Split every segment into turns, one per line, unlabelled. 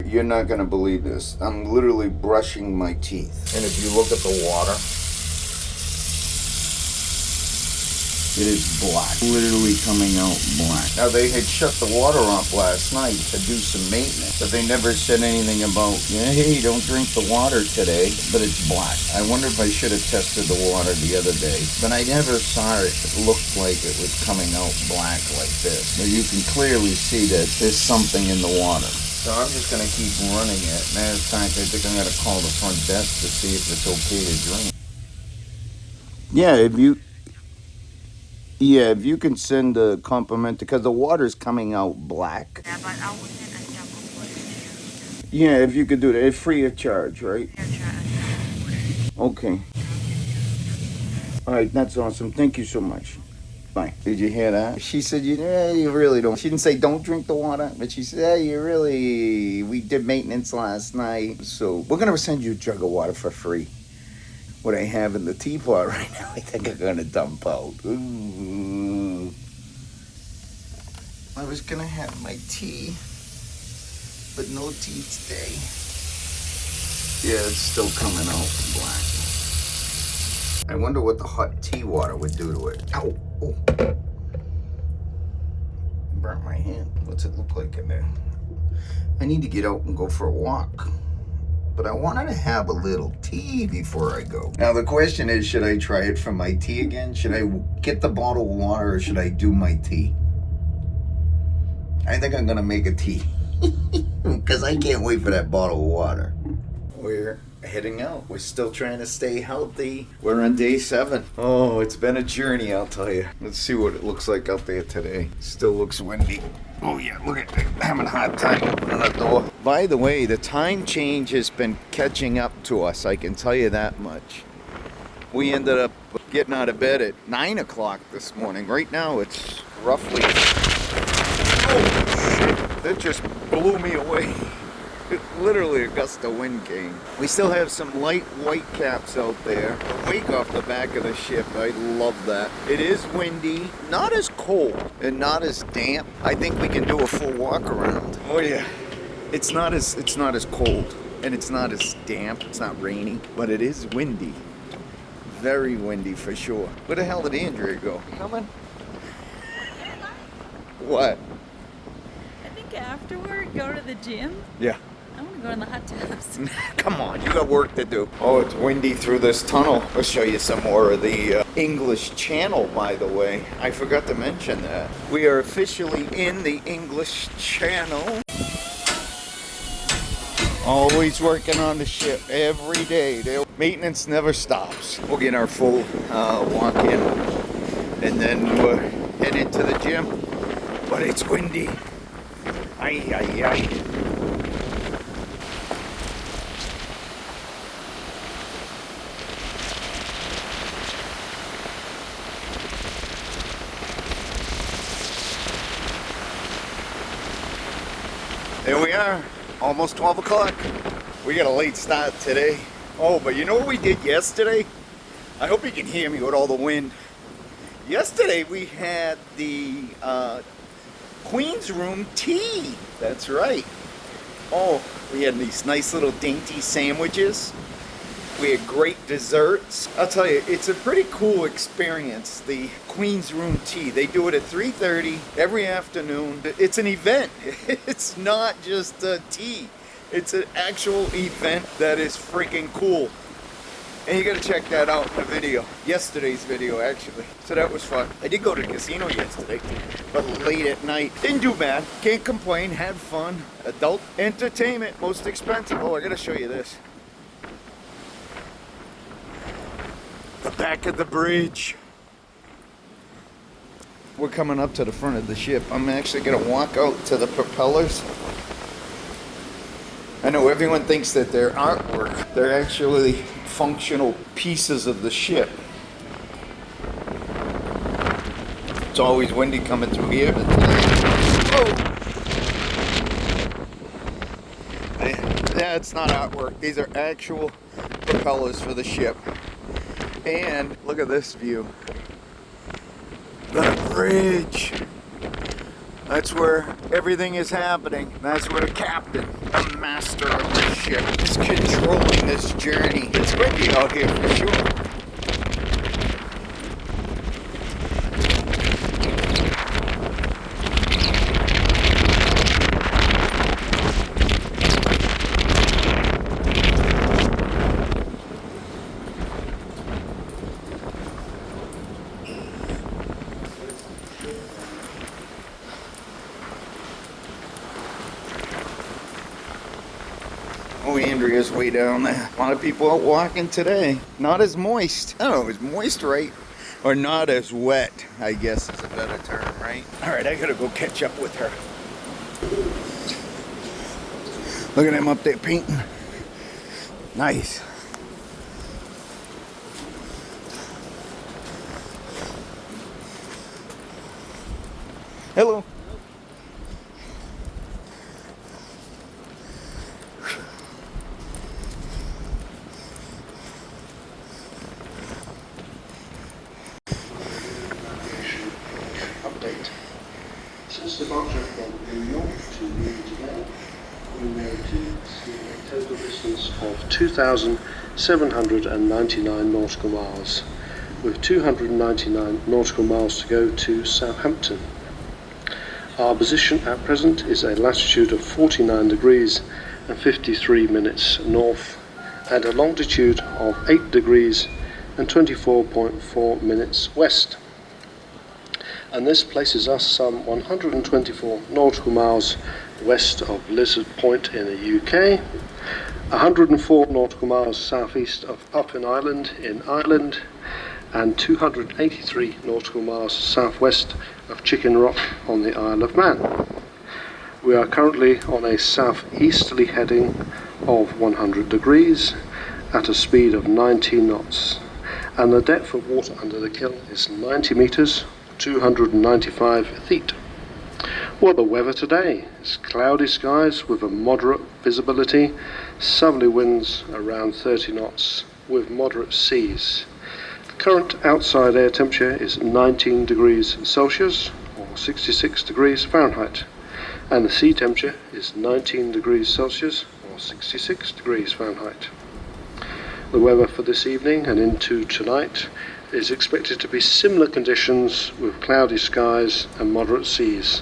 You're not gonna believe this. I'm literally brushing my teeth. And if you look at the water, it is black. Literally coming out black. Now, they had shut the water off last night to do some maintenance, but they never said anything about, hey, don't drink the water today, but it's black. I wonder if I should have tested the water the other day, but I never saw it. It looked like it was coming out black like this. Now, you can clearly see that there's something in the water. So I'm just going to keep running it. Matter of fact, I think I'm going to call the front desk to see if it's okay to drink. Yeah, if you can send a compliment, because the water's coming out black.
Yeah, but I will send a sample for you.
Yeah, if you could do that. It's free of charge, right? Okay. All right, that's awesome. Thank you so much. Bye. Did you hear that? She said, you really don't. She didn't say don't drink the water, but she said, we did maintenance last night, so we're going to send you a jug of water for free. What I have in the teapot right now, I think I'm gonna dump out. Ooh. I was gonna have my tea, but no tea today. Yeah, it's still coming out black. I wonder what the hot tea water would do to it. Ow! Oh. Burnt my hand. What's it look like in there? I need to get out and go for a walk. But I wanted to have a little tea before I go. Now the question is, should I try it for my tea again? Should I get the bottle of water or should I do my tea? I think I'm gonna make a tea. Because I can't wait for that bottle of water. We're heading out. We're still trying to stay healthy. We're on day 7. Oh, it's been a journey, I'll tell you. Let's see what it looks like out there today. Still looks windy. Oh yeah, look at it. I'm having a hard time opening the door. By the way, the time change has been catching up to us, I can tell you that much. We ended up getting out of bed at 9 o'clock this morning. Right now it's roughly... Oh shit, that just blew me away. Literally a gust of wind came. We still have some light white caps out there. The wake off the back of the ship, I love that. It is windy, not as cold and not as damp. I think we can do a full walk around. Oh yeah, it's not as cold and it's not as damp. It's not rainy, but it is windy. Very windy for sure. Where the hell did Andrea go? Coming? What?
I think afterward, go to the gym.
Yeah.
I want to go in the hot tubs.
Come on, you got work to do. Oh, it's windy through this tunnel. I'll show you some more of the English Channel, by the way. I forgot to mention that. We are officially in the English Channel. Always working on the ship every day. Maintenance never stops. We'll get our full walk in and then we'll head into the gym. But it's windy. Ay, ay, ay. There we are, almost 12 o'clock. We got a late start today. Oh, but you know what we did yesterday? I hope you can hear me with all the wind. Yesterday we had the Queen's Room tea. That's right. Oh, we had these nice little dainty sandwiches. We had great desserts. I'll tell you, it's a pretty cool experience, the Queen's Room tea. They do it at 3:30 every afternoon. It's an event. It's not just a tea. It's an actual event that is freaking cool. And you gotta check that out in the video. Yesterday's video, actually. So that was fun. I did go to the casino yesterday, but late at night. Didn't do bad. Can't complain. Had fun. Adult entertainment. Most expensive. Oh, I gotta show you this. The back of the bridge. We're coming up to the front of the ship. I'm actually gonna walk out to the propellers. I know everyone thinks that they're artwork. They're actually functional pieces of the ship. It's always windy coming through here, but yeah, it's not artwork. These are actual propellers for the ship. And look at this view. The bridge. That's where everything is happening. That's where the captain the master of the ship, is controlling this journey. It's windy out here for sure. Oh, Andrea's way down there. A lot of people out walking today. Not as moist. I don't know, is moist right? Or not as wet, I guess is a better term, right? All right, I gotta go catch up with her. Look at him up there painting. Nice. Hello.
Update. Since departure from New York to New today, we made a total distance of 2,799 nautical miles, with 299 nautical miles to go to Southampton. Our position at present is a latitude of 49 degrees and 53 minutes north, and a longitude of 8 degrees and 24.4 minutes west. And this places us some 124 nautical miles west of Lizard Point in the UK, 104 nautical miles southeast of Uppin Island in Ireland, and 283 nautical miles southwest of Chicken Rock on the Isle of Man. We are currently on a southeasterly heading of 100 degrees at a speed of 19 knots, and the depth of water under the keel is 90 meters, 295 feet. Well, the weather today is cloudy skies with a moderate visibility, southerly winds around 30 knots with moderate seas. The current outside air temperature is 19 degrees Celsius or 66 degrees Fahrenheit, and the sea temperature is 19 degrees Celsius or 66 degrees Fahrenheit. The weather for this evening and into tonight is expected to be similar conditions with cloudy skies and moderate seas,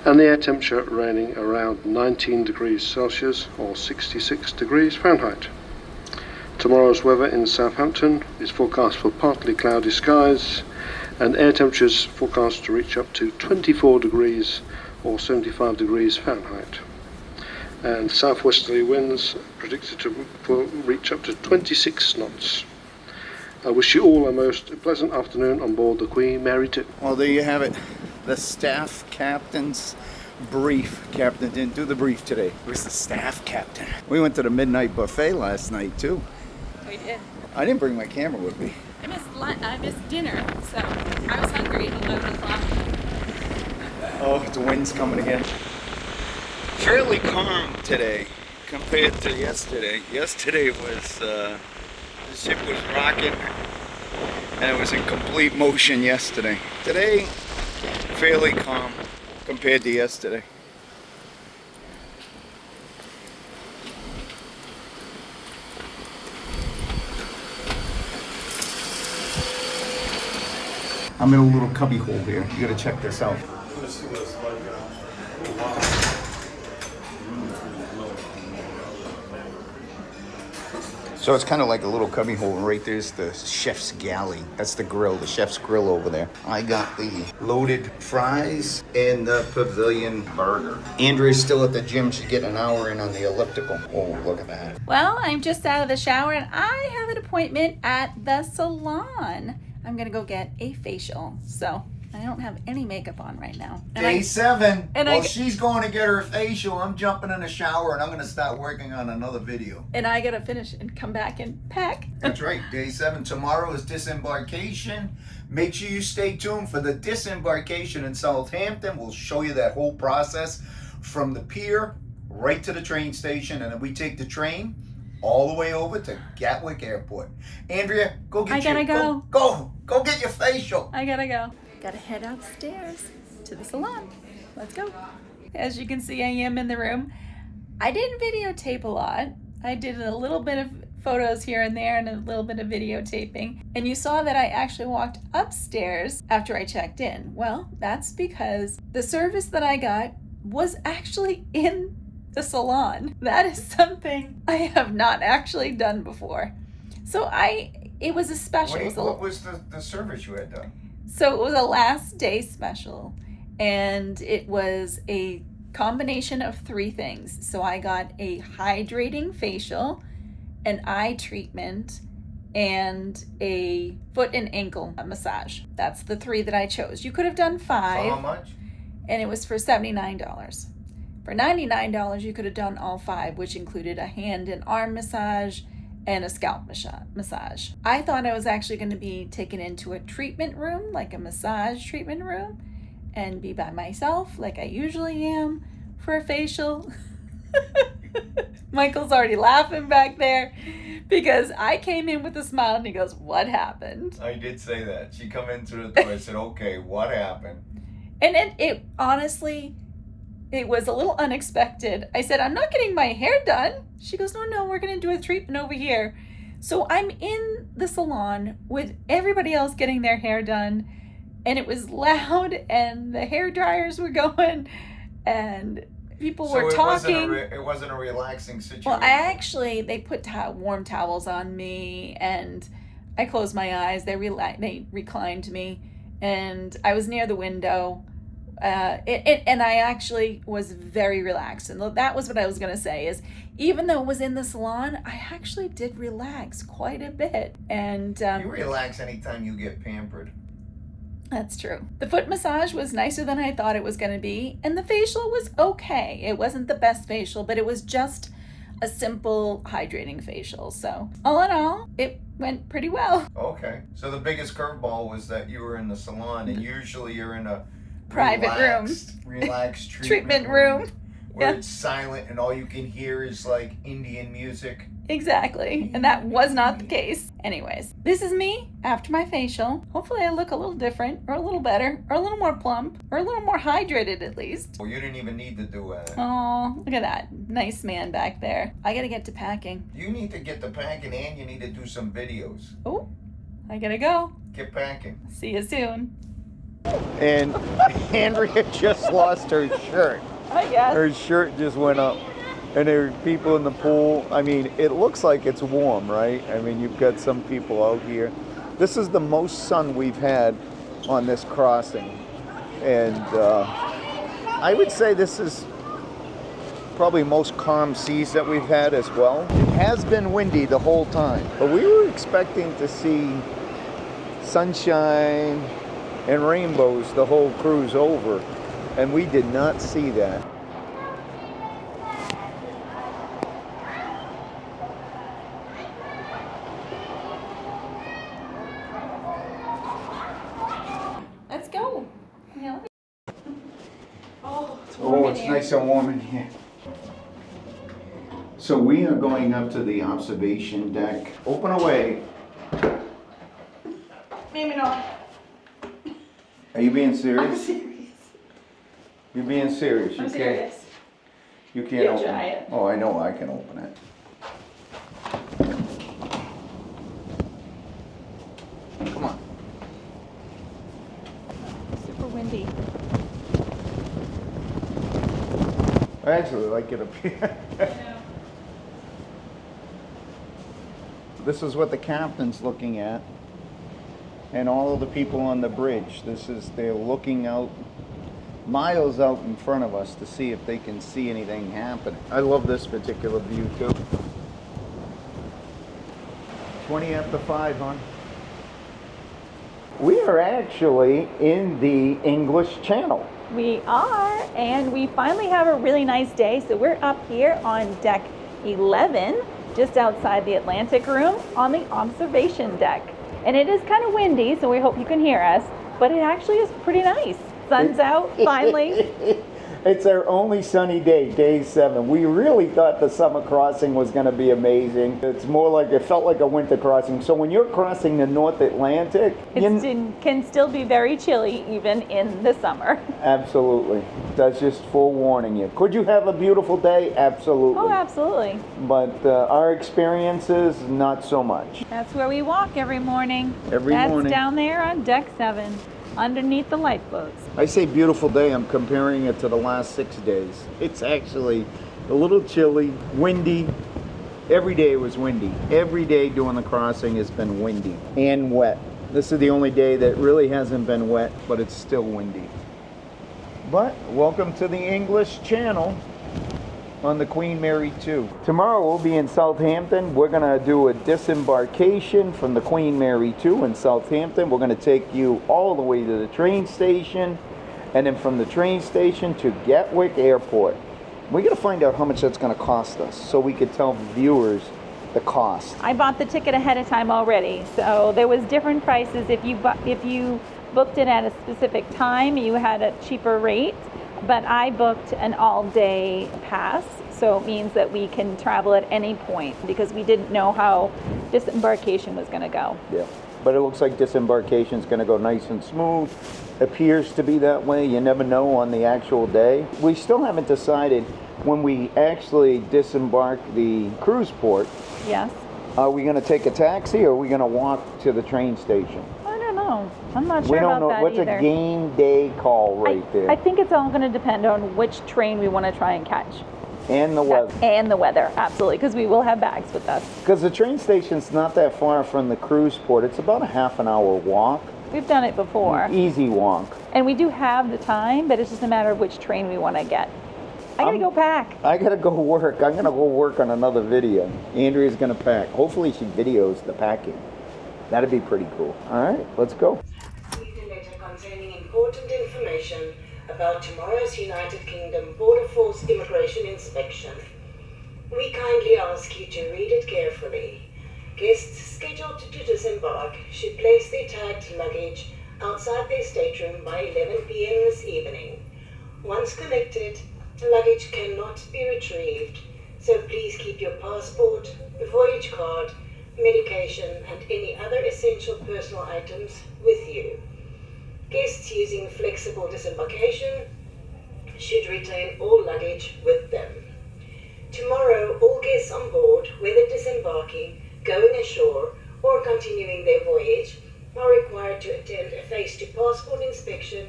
and the air temperature ranging around 19 degrees Celsius or 66 degrees Fahrenheit. Tomorrow's weather in Southampton is forecast for partly cloudy skies and air temperatures forecast to reach up to 24 degrees or 75 degrees Fahrenheit. And southwesterly winds predicted to reach up to 26 knots. I wish you all a most pleasant afternoon on board the Queen Mary 2.
Well, there you have it. The staff captain's brief. Captain didn't do the brief today. It was the staff captain. We went to the midnight buffet last night too.
We did.
I didn't bring my camera with me.
I missed dinner, so I was hungry at 11 o'clock.
Oh, the wind's coming again. Fairly calm today compared to yesterday. Yesterday was, the ship was rocking and it was in complete motion yesterday. Today, fairly calm compared to yesterday. I'm in a little cubby hole here. You gotta check this out. So it's kind of like a little cubby hole, and right there's the chef's galley. That's the grill, the chef's grill over there. I got the loaded fries and the Pavilion burger. Andrea's still at the gym. She's getting an hour in on the elliptical. Oh, look at that.
Well, I'm just out of the shower and I have an appointment at the salon. I'm gonna go get a facial, so I don't have any makeup on right now.
Day 7. While she's going to get her facial, I'm jumping in the shower and I'm going to start working on another video.
And I gotta finish and come back and pack.
That's right. Day 7. Tomorrow is Disembarkation. Make sure you stay tuned for the Disembarkation in Southampton. We'll show you that whole process from the pier right to the train station, and then we take the train all the way over to Gatwick Airport. Andrea, go get Go get your facial.
I gotta go. Gotta head upstairs to the salon. Let's go. As you can see, I am in the room. I didn't videotape a lot. I did a little bit of photos here and there and a little bit of videotaping. And you saw that I actually walked upstairs after I checked in. Well, that's because the service that I got was actually in the salon. That is something I have not actually done before. So it was a special.
What was the service you had done?
So it was a last day special, and it was a combination of 3 things. So I got a hydrating facial, an eye treatment, and a foot and ankle massage. That's the 3 that I chose. You could have done 5.
For how much?
And it was for $79. For $99, you could have done all 5, which included a hand and arm massage and a scalp massage. I thought I was actually going to be taken into a treatment room, like a massage treatment room, and be by myself like I usually am for a facial. Michael's already laughing back there because I came in with a smile and he goes, "What happened?"
I did say that. She come in through the door. I said, "Okay, what happened?"
And it honestly, it was a little unexpected. I said, "I'm not getting my hair done." She goes, No, we're going to do a treatment over here." So I'm in the salon with everybody else getting their hair done, and it was loud, and the hair dryers were going, and people were talking.
It wasn't a relaxing situation.
Well, they put warm towels on me, and I closed my eyes. They reclined me, and I was near the window. And I actually was very relaxed. And that was what I was going to say is, even though it was in the salon, I actually did relax quite a bit. And
you relax anytime you get pampered.
That's true. The foot massage was nicer than I thought it was going to be. And the facial was okay. It wasn't the best facial, but it was just a simple hydrating facial. So all in all, it went pretty well.
Okay. So the biggest curveball was that you were in the salon, and usually you're in a relaxed treatment room where it's silent and all you can hear is like Indian music.
Exactly. And that was not the case. Anyways, this is me after my facial. Hopefully I look a little different, or a little better, or a little more plump, or a little more hydrated at least.
Well, you didn't even need to do that.
Oh, look at that nice man back there. I gotta get to packing.
You need to get to packing, and you need to do some videos.
Oh, I gotta go.
Get packing.
See you soon.
And Andrea just lost her shirt.
I guess.
Her shirt just went up. And there are people in the pool. I mean, it looks like it's warm, right? I mean, you've got some people out here. This is the most sun we've had on this crossing. And I would say this is probably most calm seas that we've had as well. It has been windy the whole time, but we were expecting to see sunshine and rainbows the whole cruise over, and we did not see that.
Let's go.
It's nice and warm in here. So we are going up to the observation deck. Open away.
Maybe not.
Are you being serious?
I'm serious.
You're being serious.
I'm serious.
You can't
You
open
try
it.
it.
Oh, I know I can open it. Come on.
Super windy.
I actually like it up here. This is what the captain's looking at. And all of the people on the bridge. They're looking out, miles out in front of us to see if they can see anything happening. I love this particular view too. 20 after 5, hon. We are actually in the English Channel.
We are, and we finally have a really nice day. So we're up here on deck 11, just outside the Atlantic room on the observation deck. And it is kind of windy, so we hope you can hear us, but it actually is pretty nice. Sun's out, finally.
It's our only sunny day, day 7. We really thought the summer crossing was going to be amazing. It's more like, it felt like a winter crossing. So when you're crossing the North Atlantic,
It can still be very chilly even in the summer.
absolutely. That's just forewarning you. Could you have a beautiful day? Absolutely.
Oh, absolutely.
But our experiences, not so much.
That's where we walk every morning.
Every morning.
That's down there on deck 7, underneath the lifeboats.
I say beautiful day, I'm comparing it to the last 6 days. It's actually a little chilly, windy. Every day it was windy. Every day doing the crossing has been windy and wet. This is the only day that really hasn't been wet, but it's still windy. But welcome to the English Channel on the Queen Mary 2. Tomorrow we'll be in Southampton. We're gonna do a disembarkation from the Queen Mary 2 in Southampton. We're gonna take you all the way to the train station, and then from the train station to Gatwick Airport. We gotta find out how much that's gonna cost us so we could tell viewers the cost.
I bought the ticket ahead of time already, so there was different prices. If you booked it at a specific time, you had a cheaper rate. But I booked an all-day pass, so it means that we can travel at any point because we didn't know how disembarkation was going to go.
Yeah, but it looks like disembarkation is going to go nice and smooth. Appears to be that way. You never know on the actual day. We still haven't decided when we actually disembark the cruise port.
Yes.
Are we going to take a taxi or are we going to walk to the train station?
I don't know. I'm not sure
We don't
about
know.
that
What's
either.
a game day call right there?
I think it's all going to depend on which train we want to try and catch.
And the weather.
And the weather, absolutely, because we will have bags with us.
Because the train station's not that far from the cruise port. It's about a half an hour walk.
We've done it before.
Easy walk.
And we do have the time, but it's just a matter of which train we want to get. I gotta go pack.
I gotta go work. I'm gonna go work on another video. Andrea's gonna pack. Hopefully she videos the packing. That'd be pretty cool. All right, let's go.
Read a letter containing important information about tomorrow's United Kingdom Border Force immigration inspection. We kindly ask you to read it carefully. Guests scheduled to disembark should place their tagged luggage outside their stateroom by 11 p.m. this evening. Once collected, the luggage cannot be retrieved, so please keep your passport, voyage card, medication, and any other essential personal items with you. Guests using flexible disembarkation should retain all luggage with them. Tomorrow, all guests on board, whether disembarking, going ashore, or continuing their voyage, are required to attend a face-to-passport inspection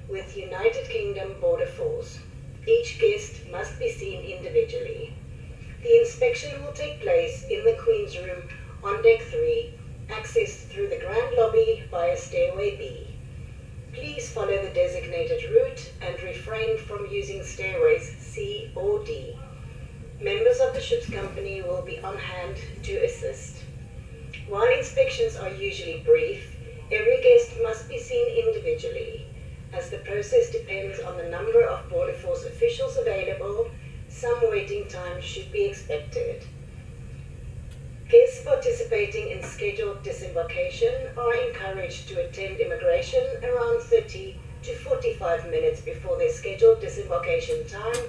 with United Kingdom Border Force. Each guest must be seen individually. The inspection will take place in the Queen's Room on Deck 3, accessed through the Grand Lobby via Stairway B. Please follow the designated route and refrain from using stairways C or D. Members of the ship's company will be on hand to assist. While inspections are usually brief, every guest must be seen individually. As the process depends on the number of Border Force officials available, some waiting time should be expected. Guests participating in scheduled disembarkation are encouraged to attend immigration around 30 to 45 minutes before their scheduled disembarkation time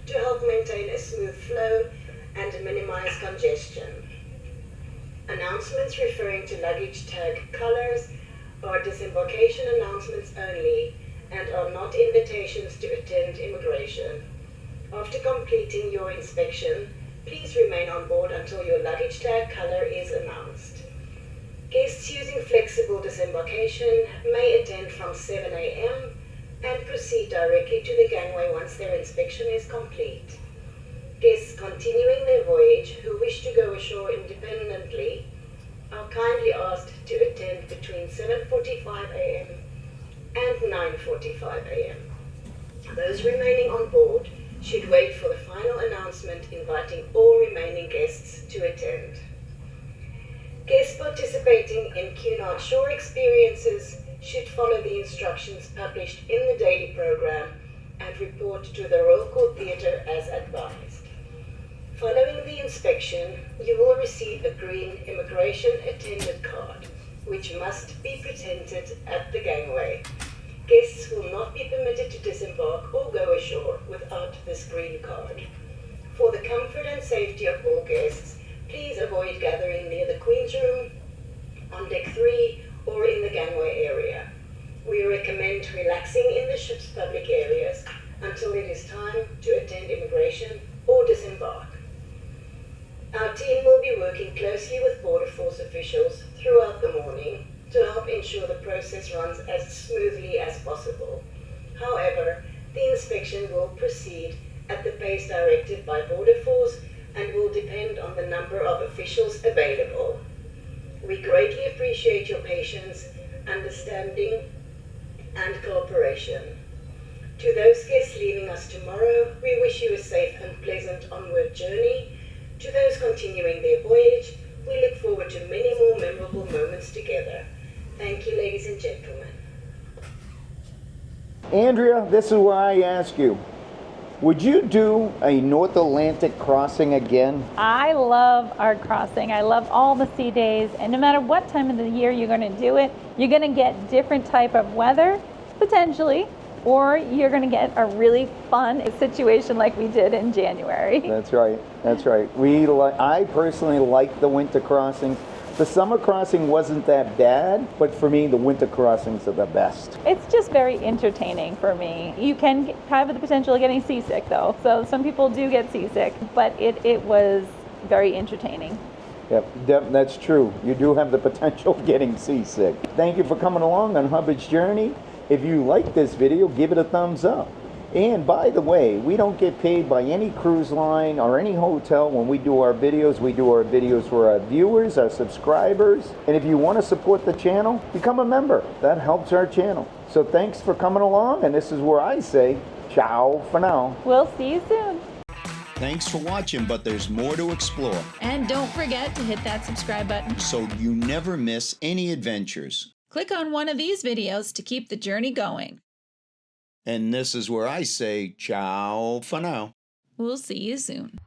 to help maintain a smooth flow and minimize congestion. Announcements referring to luggage tag colors are disembarkation announcements only and are not invitations to attend immigration. After completing your inspection, please remain on board until your luggage tag color is announced. Guests using flexible disembarkation may attend from 7 a.m. and proceed directly to the gangway once their inspection is complete. Guests continuing their voyage who wish to go ashore independently are kindly asked to attend between 7:45 a.m. and 9:45 a.m. Those remaining on board should wait for the final announcement inviting all remaining guests to attend. Guests participating in Cunard shore experiences should follow the instructions published in the daily program and report to the Royal Court Theatre as advised. Following the inspection, you will receive a green immigration attendant card, which must be presented at the gangway. Guests will not be permitted to disembark or go ashore without this green card. For the comfort and safety of all guests, please avoid gathering near the Queen's Room, on deck 3, or in the gangway area. We recommend relaxing in the ship's public areas until it is time to attend immigration or disembark. Our team will be working closely with Border Force officials throughout the morning to help ensure the process runs as smoothly as possible. However, the inspection will proceed at the pace directed by Border Force and will depend on the number of officials available. We greatly appreciate your patience, understanding, and cooperation. To those guests leaving us tomorrow, we wish you a safe and pleasant onward journey. To those continuing their voyage, we look forward to many more memorable moments together. Thank you, ladies and gentlemen.
Andrea, this is where I ask you. Would you do a North Atlantic crossing again?
I love our crossing. I love all the sea days, and no matter what time of the year you're going to do it, you're going to get different type of weather, potentially, or you're going to get a really fun situation like we did in January.
That's right. That's right. I personally like the winter crossings. The summer crossing wasn't that bad, but for me, the winter crossings are the best.
It's just very entertaining for me. You can have the potential of getting seasick, though. So some people do get seasick, but it was very entertaining.
Yep, that's true. You do have the potential of getting seasick. Thank you for coming along on Hubbard's Journey. If you like this video, give it a thumbs up. And by the way, we don't get paid by any cruise line or any hotel when we do our videos. We do our videos for our viewers, our subscribers. And if you want to support the channel, become a member. That helps our channel. So thanks for coming along, and this is where I say, ciao for now.
We'll see you soon.
Thanks for watching, but there's more to explore,
And don't forget to hit that subscribe button.
so you never miss any adventures.
Click on one of these videos to keep the journey going.
And this is where I say ciao for now.
We'll see you soon.